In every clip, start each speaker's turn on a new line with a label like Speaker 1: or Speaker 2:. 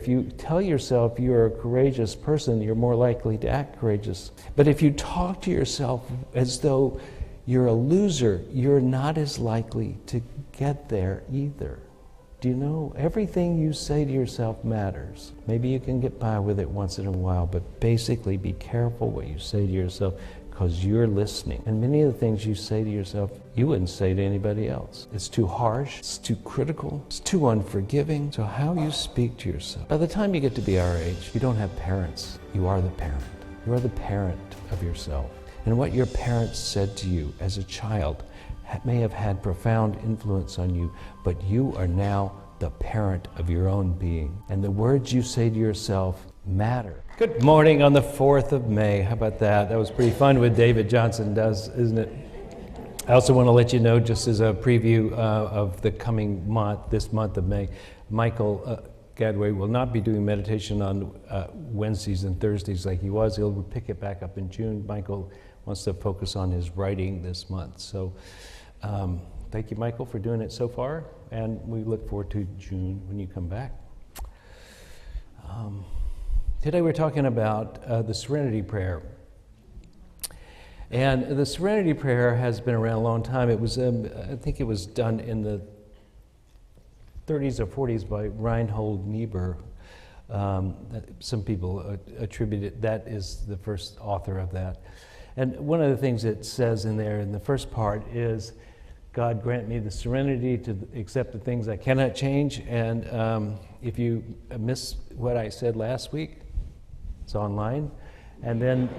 Speaker 1: if you tell yourself you're a courageous person, you're more likely to act courageous. But if you talk to yourself as though you're a loser, you're not as likely to get there either. Do you know, everything you say to yourself matters. Maybe you can get by with it once in a while, but basically be careful what you say to yourself, because you're listening. And many of the things you say to yourself, you wouldn't say to anybody else. It's too harsh, it's too critical, it's too unforgiving. So how you speak to yourself. By the time you get to be our age, you don't have parents. You are the parent. You are the parent of yourself. And what your parents said to you as a child may have had profound influence on you, but you are now the parent of your own being. And the words you say to yourself matter. Good morning on the 4th of May. How about that? That was pretty fun what David Johnson does, isn't it? I also want to let you know, just as a preview of the coming month, this month of May, Michael Gadway will not be doing meditation on Wednesdays and Thursdays like he was. He'll pick it back up in June. Michael wants to focus on his writing this month. So thank you, Michael, for doing it so far, and we look forward to June when you come back. Today we're talking about the Serenity Prayer. And the Serenity Prayer has been around a long time. It was, I think it was done in the 30s or 40s by Reinhold Niebuhr. Some people attribute it, that is the first author of that. And one of the things it says in there in the first part is, God grant me the serenity to accept the things I cannot change. And if you miss what I said last week, it's online. And then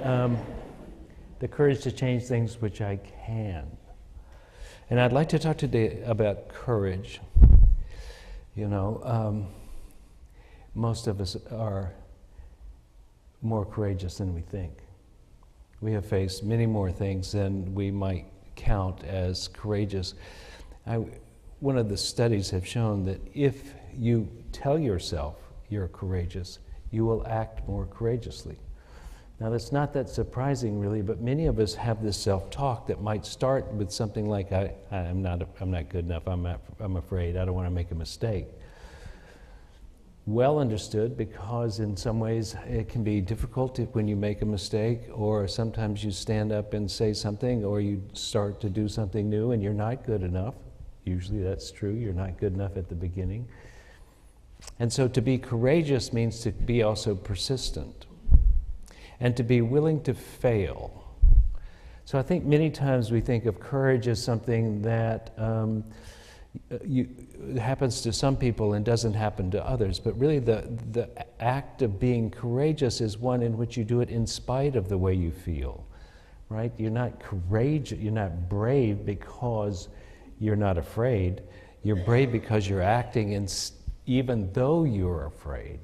Speaker 1: the courage to change things which I can. And I'd like to talk today about courage. You know, most of us are more courageous than we think. We have faced many more things than we might count as courageous. One of the studies have shown that if you tell yourself you're courageous, you will act more courageously. Now that's not that surprising really, but many of us have this self-talk that might start with something like, I'm not good enough, I'm afraid, I don't want to make a mistake. Well understood, because in some ways it can be difficult when you make a mistake, or sometimes you stand up and say something, or you start to do something new and you're not good enough. Usually that's true, you're not good enough at the beginning. And so to be courageous means to be also persistent and to be willing to fail. So I think many times we think of courage as something that happens to some people and doesn't happen to others, but really the act of being courageous is one in which you do it in spite of the way you feel, right? You're not courageous, you're not brave because you're not afraid. You're brave because you're acting even though you're afraid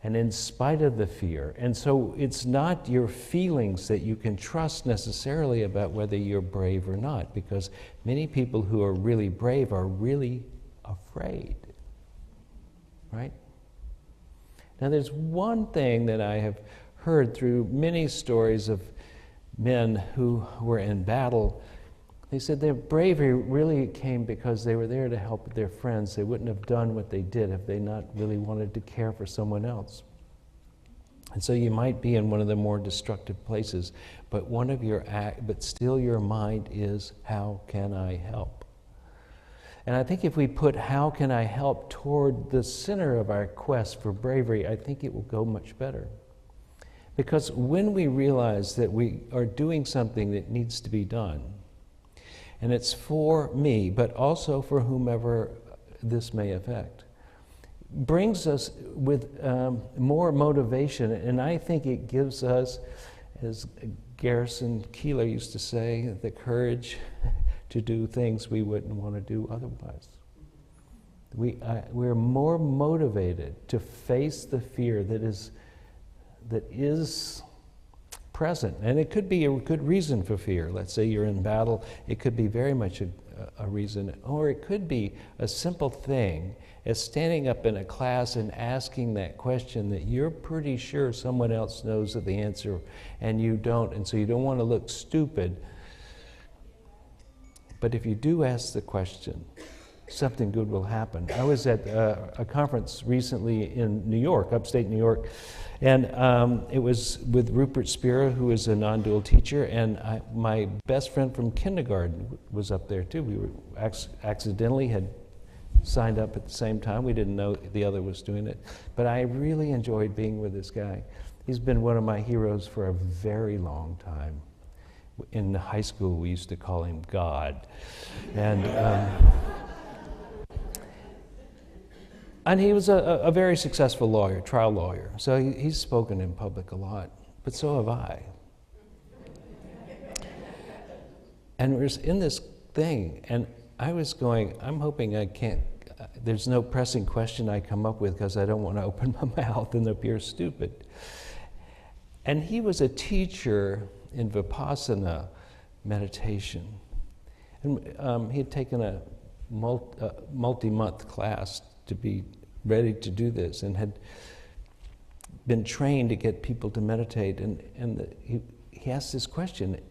Speaker 1: and in spite of the fear. And so it's not your feelings that you can trust necessarily about whether you're brave or not, because many people who are really brave are really afraid, right? Now there's one thing that I have heard through many stories of men who were in battle. They said their bravery really came because they were there to help their friends. They wouldn't have done what they did if they not really wanted to care for someone else. And so you might be in one of the more destructive places, but but still your mind is, how can I help? And I think if we put how can I help toward the center of our quest for bravery, I think it will go much better. Because when we realize that we are doing something that needs to be done, and it's for me, but also for whomever this may affect, brings us with more motivation. And I think it gives us, as Garrison Keillor used to say, the courage to do things we wouldn't want to do otherwise. We're more motivated to face the fear that is present. And it could be a good reason for fear. Let's say you're in battle, it could be very much a reason, or it could be a simple thing as standing up in a class and asking that question that you're pretty sure someone else knows the answer and you don't, and so you don't want to look stupid. But if you do ask the question, something good will happen. I was at a conference recently in New York, upstate New York, and it was with Rupert Spira, who is a non-dual teacher, and my best friend from kindergarten was up there too. We were accidentally had signed up at the same time. We didn't know the other was doing it, but I really enjoyed being with this guy. He's been one of my heroes for a very long time. In high school, we used to call him God. And he was a very successful lawyer, trial lawyer. So he's spoken in public a lot, but so have I. And we're in this thing, and I was going, I'm hoping I can't, there's no pressing question I come up with because I don't want to open my mouth and appear stupid. And he was a teacher in Vipassana meditation. And he had taken a multi-month class to be ready to do this and had been trained to get people to meditate. He asked this question,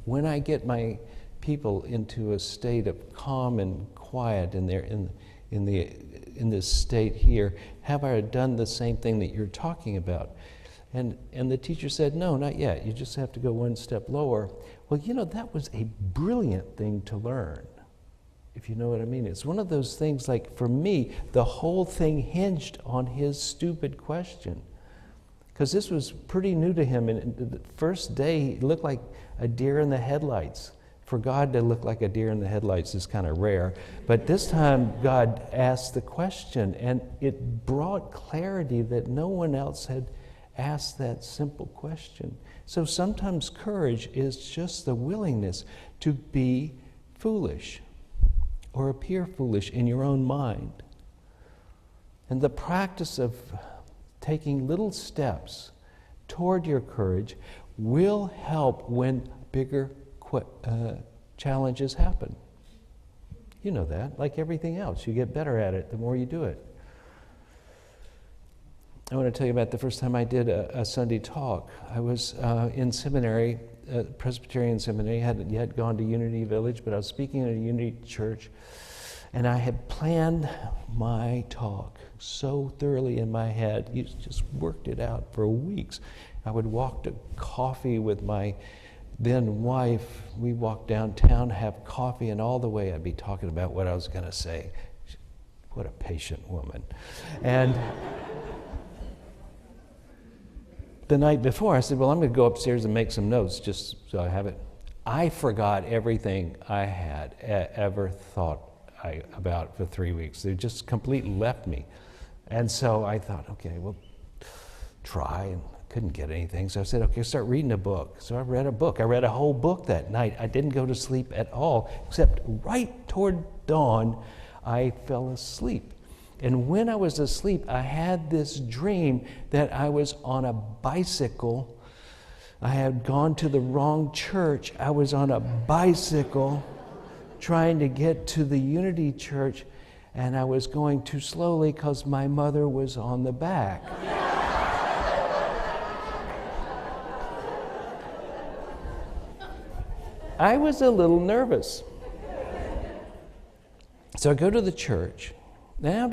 Speaker 1: when I get my people into a state of calm and quiet and they're in this state here, have I done the same thing that you're talking about? And the teacher said, no, not yet. You just have to go one step lower. Well, that was a brilliant thing to learn, if you know what I mean. It's one of those things, like, for me, the whole thing hinged on his stupid question. Because this was pretty new to him. And the first day, he looked like a deer in the headlights. For God to look like a deer in the headlights is kind of rare. But this time, God asked the question, and it brought clarity that no one else had asked that simple question. So sometimes courage is just the willingness to be foolish or appear foolish in your own mind. And the practice of taking little steps toward your courage will help when bigger challenges happen. You know that, like everything else. You get better at it the more you do it. I want to tell you about the first time I did a Sunday talk. I was in seminary, Presbyterian seminary, hadn't yet gone to Unity Village, but I was speaking at a Unity church, and I had planned my talk so thoroughly in my head. You just worked it out for weeks. I would walk to coffee with my then wife. We walked downtown, have coffee, and all the way I'd be talking about what I was going to say. What a patient woman. And the night before, I said, well, I'm going to go upstairs and make some notes just so I have it. I forgot everything I had ever thought about for 3 weeks. They just completely left me. And so I thought, okay, well, try, and couldn't get anything. So I said, okay, start reading a book. So I read a book. I read a whole book that night. I didn't go to sleep at all, except right toward dawn, I fell asleep. And when I was asleep, I had this dream that I was on a bicycle. I had gone to the wrong church. I was on a bicycle trying to get to the Unity Church, and I was going too slowly because my mother was on the back. I was a little nervous. So I go to the church. Now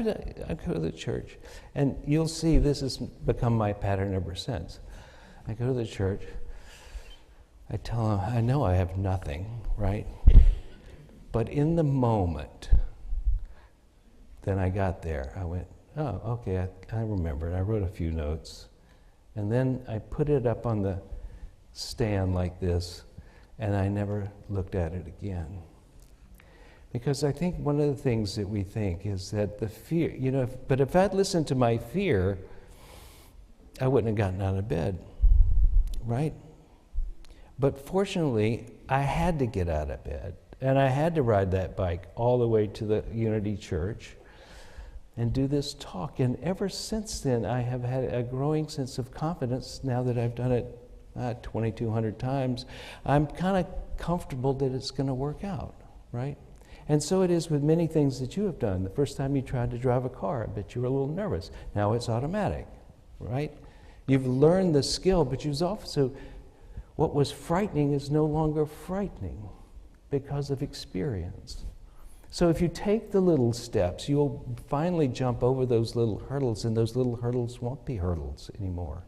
Speaker 1: I go to the church, and you'll see this has become my pattern ever since. I go to the church, I tell them, I know I have nothing, right? But in the moment, then I got there, I went, oh, okay, I remembered. I wrote a few notes, and then I put it up on the stand like this, and I never looked at it again. Because I think one of the things that we think is that the fear, but if I'd listened to my fear, I wouldn't have gotten out of bed, right? But fortunately, I had to get out of bed, and I had to ride that bike all the way to the Unity Church and do this talk. And ever since then, I have had a growing sense of confidence now that I've done it 2,200 times. I'm kind of comfortable that it's going to work out, right? And so it is with many things that you have done. The first time you tried to drive a car, I bet you were a little nervous. Now it's automatic, right? You've learned the skill, but you've also, what was frightening is no longer frightening because of experience. So if you take the little steps, you'll finally jump over those little hurdles, and those little hurdles won't be hurdles anymore.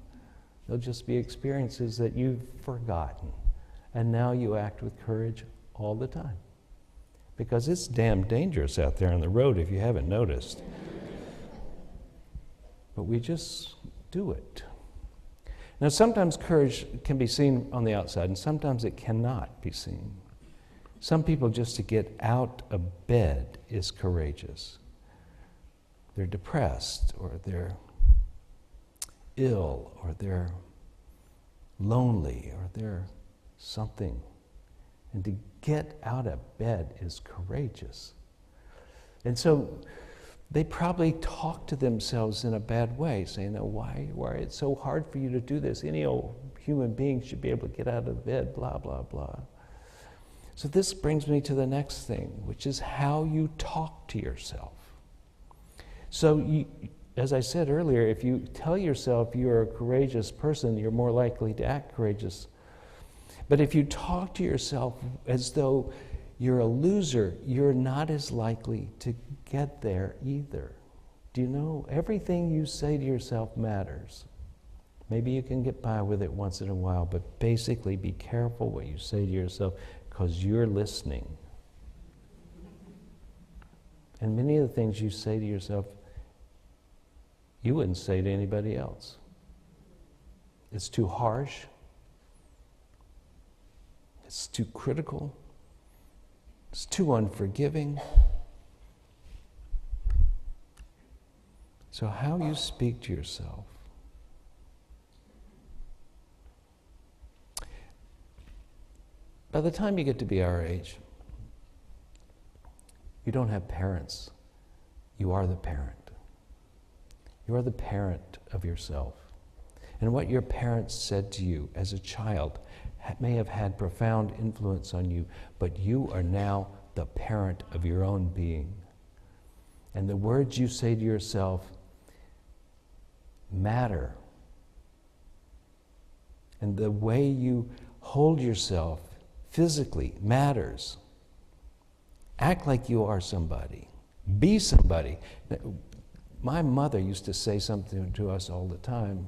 Speaker 1: They'll just be experiences that you've forgotten. And now you act with courage all the time. Because it's damn dangerous out there on the road if you haven't noticed. But we just do it. Now sometimes courage can be seen on the outside, and sometimes it cannot be seen. Some people, just to get out of bed is courageous. They're depressed, or they're ill, or they're lonely, or they're something. And to get out of bed is courageous. And so they probably talk to themselves in a bad way, saying, "Oh, why it's so hard for you to do this? Any old human being should be able to get out of bed, blah, blah, blah." So this brings me to the next thing, which is how you talk to yourself. So as I said earlier, if you tell yourself you're a courageous person, you're more likely to act courageous. But if you talk to yourself as though you're a loser, you're not as likely to get there either. Do you know, everything you say to yourself matters. Maybe you can get by with it once in a while, but basically be careful what you say to yourself, because you're listening. And many of the things you say to yourself, you wouldn't say to anybody else. It's too harsh. It's too critical. It's too unforgiving. So how you speak to yourself. By the time you get to be our age, you don't have parents. You are the parent. You are the parent of yourself. And what your parents said to you as a child may have had profound influence on you, but you are now the parent of your own being. And the words you say to yourself matter. And the way you hold yourself physically matters. Act like you are somebody. Be somebody. My mother used to say something to us all the time.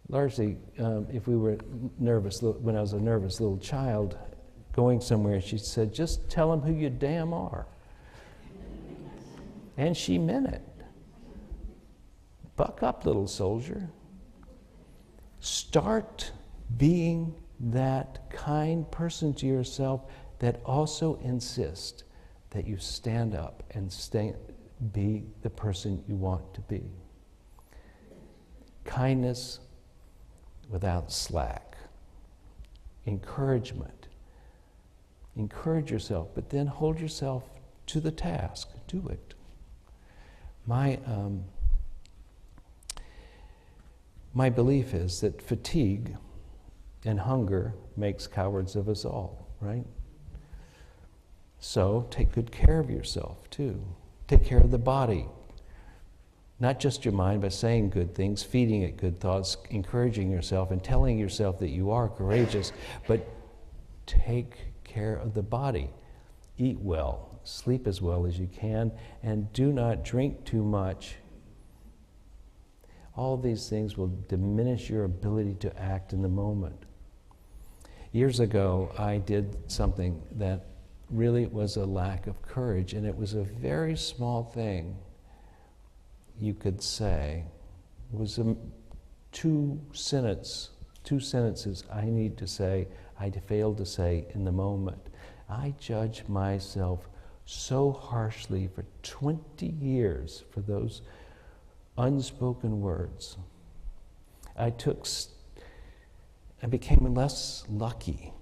Speaker 1: Largely, if we were nervous, when I was a nervous little child, going somewhere, she said, "Just tell them who you damn are." And she meant it. Buck up, little soldier. Start being that kind person to yourself that also insists that you stand up and be the person you want to be. Kindness without slack. Encouragement. Encourage yourself, but then hold yourself to the task. Do it. My belief is that fatigue and hunger makes cowards of us all, right? So take good care of yourself too. Take care of the body. Not just your mind, but saying good things, feeding it good thoughts, encouraging yourself and telling yourself that you are courageous, but take care of the body. Eat well, sleep as well as you can, and do not drink too much. All these things will diminish your ability to act in the moment. Years ago, I did something that really was a lack of courage, and it was a very small thing you could say. It was two sentences I need to say, I failed to say in the moment. I judged myself so harshly for 20 years for those unspoken words. I became less lucky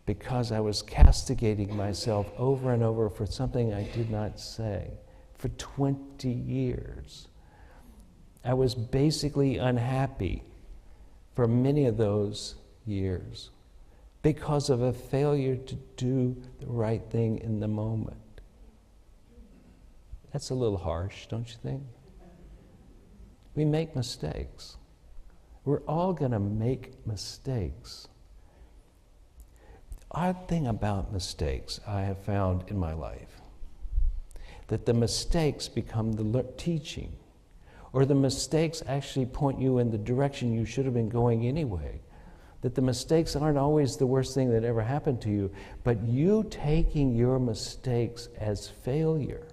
Speaker 1: because I was castigating myself over and over for something I did not say for 20 years. I was basically unhappy for many of those years because of a failure to do the right thing in the moment. That's a little harsh, don't you think? We make mistakes. We're all going to make mistakes. Odd thing about mistakes I have found in my life that the mistakes become the teaching, or the mistakes actually point you in the direction you should have been going anyway. That the mistakes aren't always the worst thing that ever happened to you, but you taking your mistakes as failure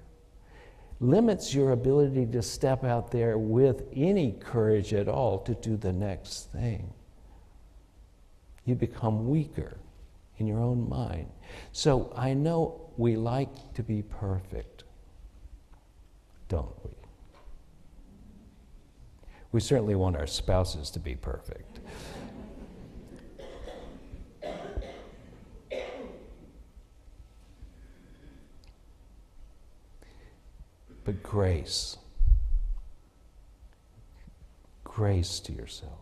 Speaker 1: limits your ability to step out there with any courage at all to do the next thing. You become weaker in your own mind. So I know we like to be perfect, don't we? We certainly want our spouses to be perfect. But grace to yourself.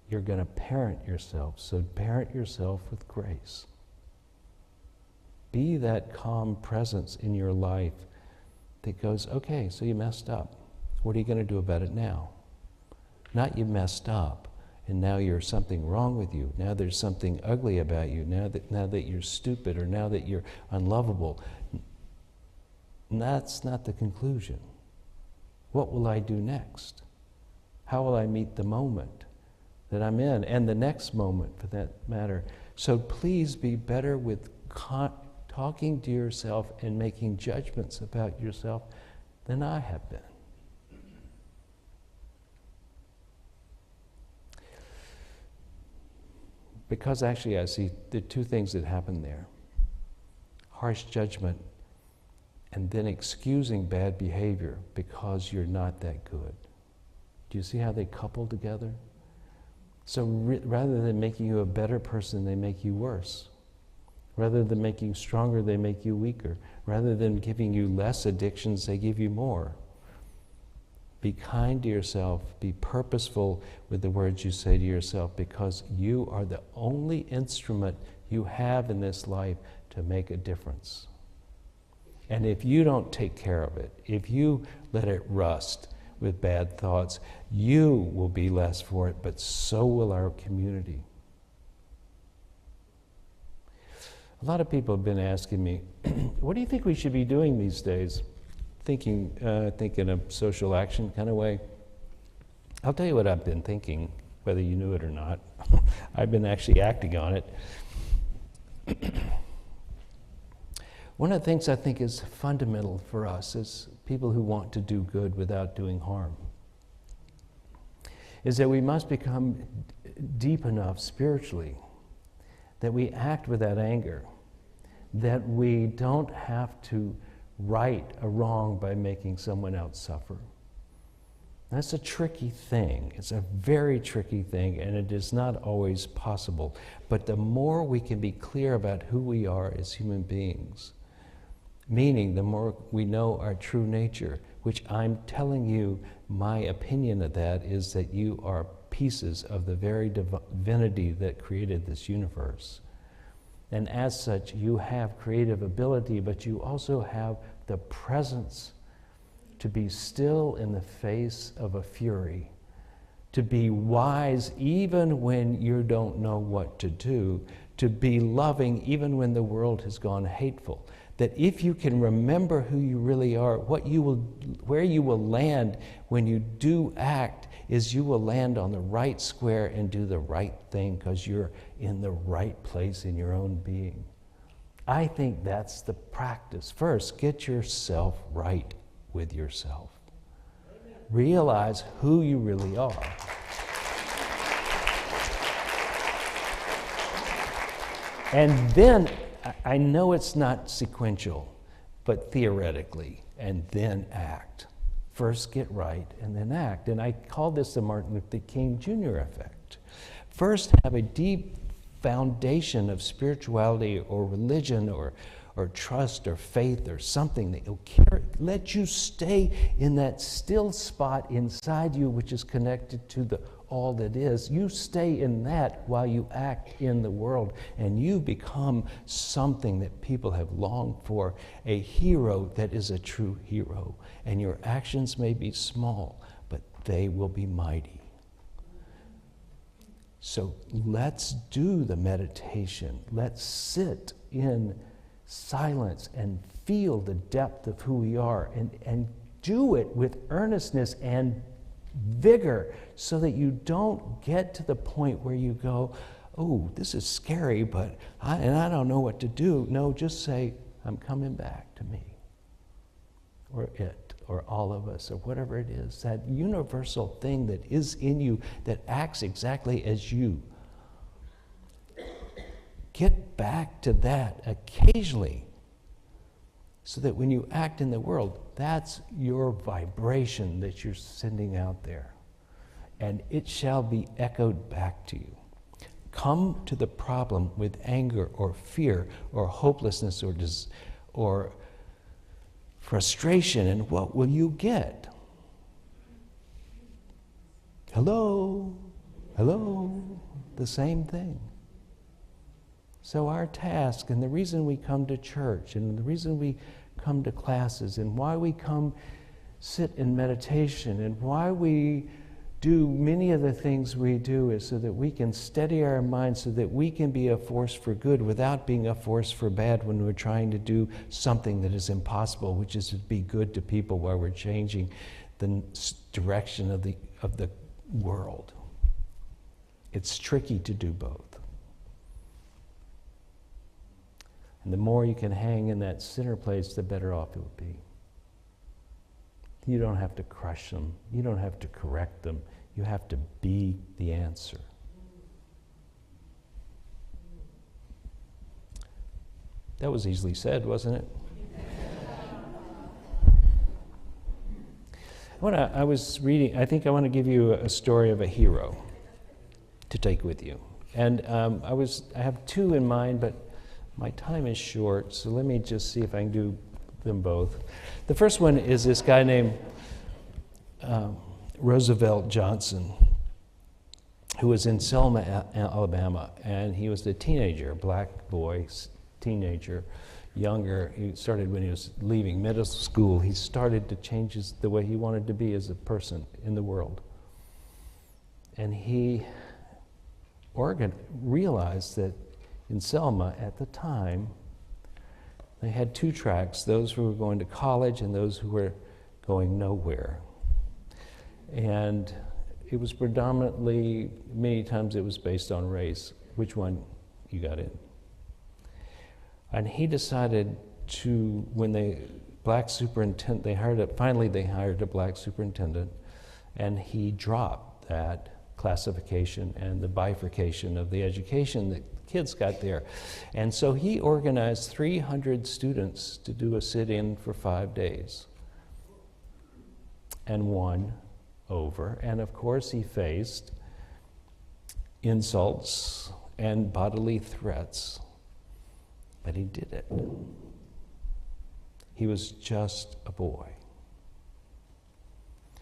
Speaker 1: You're going to parent yourself, so parent yourself with grace. Be that calm presence in your life that goes, okay, so you messed up. What are you going to do about it now? Not you messed up, and now there's something wrong with you. Now there's something ugly about you. Now that you're stupid, or now that you're unlovable. That's not the conclusion. What will I do next? How will I meet the moment that I'm in, and the next moment for that matter? So please be better with talking to yourself and making judgments about yourself than I have been. Because actually I see the two things that happen there. Harsh judgment, and then excusing bad behavior because you're not that good. Do you see how they couple together? So rather than making you a better person, they make you worse. Rather than making you stronger, they make you weaker. Rather than giving you less addictions, they give you more. Be kind to yourself. Be purposeful with the words you say to yourself, because you are the only instrument you have in this life to make a difference. And if you don't take care of it, if you let it rust with bad thoughts, you will be less for it, but so will our community. A lot of people have been asking me, what do you think we should be doing these days? Thinking in a social action kind of way. I'll tell you what I've been thinking, whether you knew it or not. I've been actually acting on it. One of the things I think is fundamental for us as people who want to do good without doing harm is that we must become deep enough spiritually that we act without anger, that we don't have to right a wrong by making someone else suffer. That's a tricky thing. It's a very tricky thing, and it is not always possible. But the more we can be clear about who we are as human beings, meaning the more we know our true nature, which I'm telling you, my opinion of that is that you are pieces of the very divinity that created this universe. And as such, you have creative ability, but you also have the presence to be still in the face of a fury, to be wise even when you don't know what to do, to be loving even when the world has gone hateful. That if you can remember who you really are, where you will land when you do act is you will land on the right square and do the right thing because you're in the right place in your own being. I think that's the practice. First, get yourself right with yourself. Realize who you really are. And then, I know it's not sequential, but theoretically, and then act. First get right, and then act. And I call this the Martin Luther King Jr. effect. First, have a deep foundation of spirituality or religion or trust or faith or something that will let you stay in that still spot inside you, which is connected to the all that is. You stay in that while you act in the world, and you become something that people have longed for, a hero that is a true hero. And your actions may be small, but they will be mighty. So let's do the meditation. Let's sit in silence and feel the depth of who we are, and do it with earnestness and vigor, so that you don't get to the point where you go, oh, this is scary, but I don't know what to do. No, just say, I'm coming back to me, or it, or all of us, or whatever it is, that universal thing that is in you that acts exactly as you. Get back to that occasionally, so that when you act in the world, that's your vibration that you're sending out there, and it shall be echoed back to you. Come to the problem with anger or fear or hopelessness or frustration, and what will you get? Hello? Hello? The same thing. So our task, and the reason we come to church, and the reason we come to classes, and why we come sit in meditation, and why we do many of the things we do, is so that we can steady our minds, so that we can be a force for good without being a force for bad when we're trying to do something that is impossible, which is to be good to people while we're changing the direction of the world. It's tricky to do both. And the more you can hang in that center place, the better off you'll be. You don't have to crush them. You don't have to correct them. You have to be the answer. That was easily said, wasn't it? I was reading, I think I want to give you a story of a hero to take with you. And I have two in mind, but my time is short, so let me just see if I can do them both. The first one is this guy named Roosevelt Johnson, who was in Selma, Alabama, and he was a teenager, black boy, teenager, younger. He started when he was leaving middle school. He started to change the way he wanted to be as a person in the world. And he realized that in Selma at the time, they had two tracks, those who were going to college and those who were going nowhere. And it was predominantly, many times it was based on race, which one you got in. And he decided to, when they hired a black superintendent, and he dropped that classification and the bifurcation of the education that kids got there. And so he organized 300 students to do a sit-in for 5 days, and won over. And of course he faced insults and bodily threats, but he did it. He was just a boy.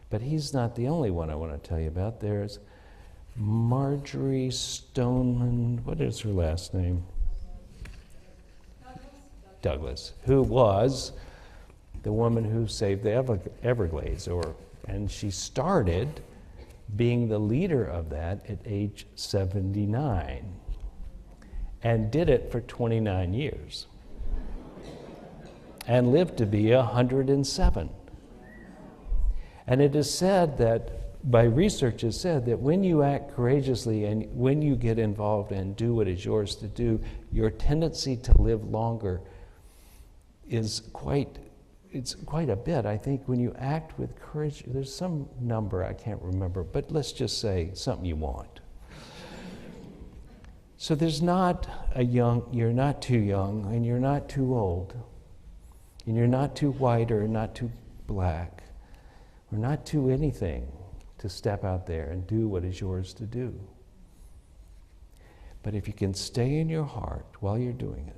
Speaker 1: But he's not the only one I want to tell you about. There's Marjorie Stoneman, what is her last name? Douglas, who was the woman who saved the Everglades, and she started being the leader of that at age 79, and did it for 29 years, and lived to be 107. And it is said that, by research is said, that when you act courageously and when you get involved and do what is yours to do, your tendency to live longer is quite a bit. I think when you act with courage, there's some number, I can't remember, but let's just say something you want. So there's not you're not too young, and you're not too old, and you're not too white or not too black, or not too anything to step out there and do what is yours to do. But if you can stay in your heart while you're doing it,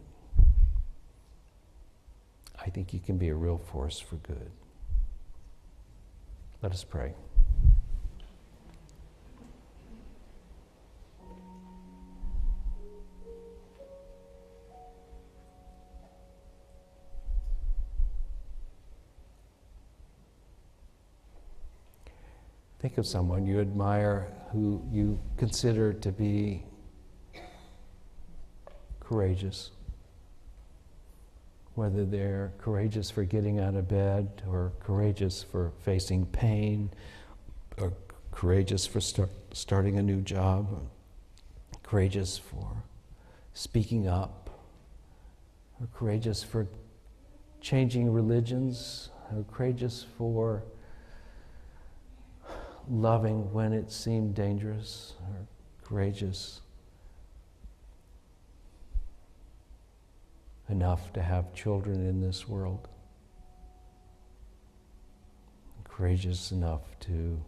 Speaker 1: I think you can be a real force for good. Let us pray. Think of someone you admire, who you consider to be courageous, whether they're courageous for getting out of bed, or courageous for facing pain, or courageous for starting a new job, or courageous for speaking up, or courageous for changing religions, or courageous for loving when it seemed dangerous, or courageous enough to have children in this world, courageous enough to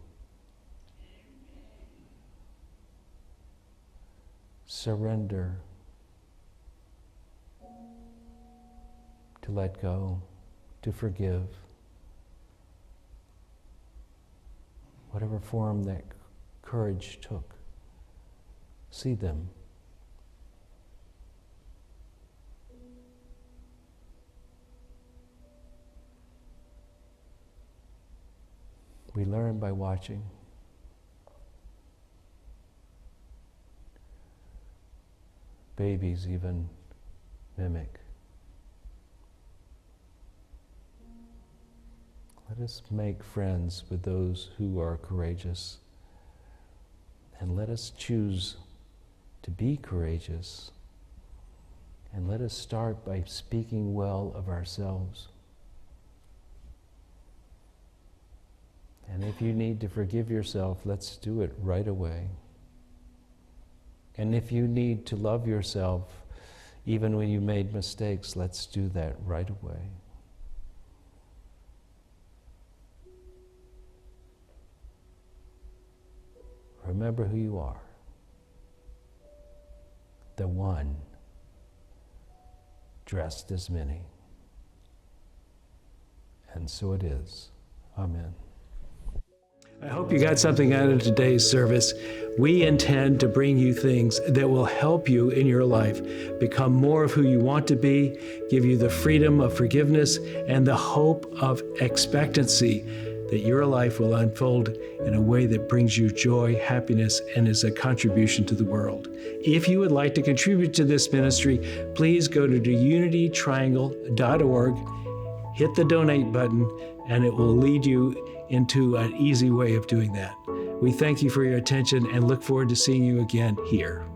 Speaker 1: surrender, to let go, to forgive, whatever form that courage took. See them. We learn by watching. Babies even mimic. Let us make friends with those who are courageous, and let us choose to be courageous, and let us start by speaking well of ourselves. And if you need to forgive yourself, let's do it right away. And if you need to love yourself, even when you made mistakes, let's do that right away. Remember who you are. The one dressed as many. And so it is. Amen. I hope you got something out of today's service. We intend to bring you things that will help you in your life become more of who you want to be, give you the freedom of forgiveness and the hope of expectancy that your life will unfold in a way that brings you joy, happiness, and is a contribution to the world. If you would like to contribute to this ministry, please go to unitytriangle.org, hit the donate button, and it will lead you into an easy way of doing that. We thank you for your attention and look forward to seeing you again here.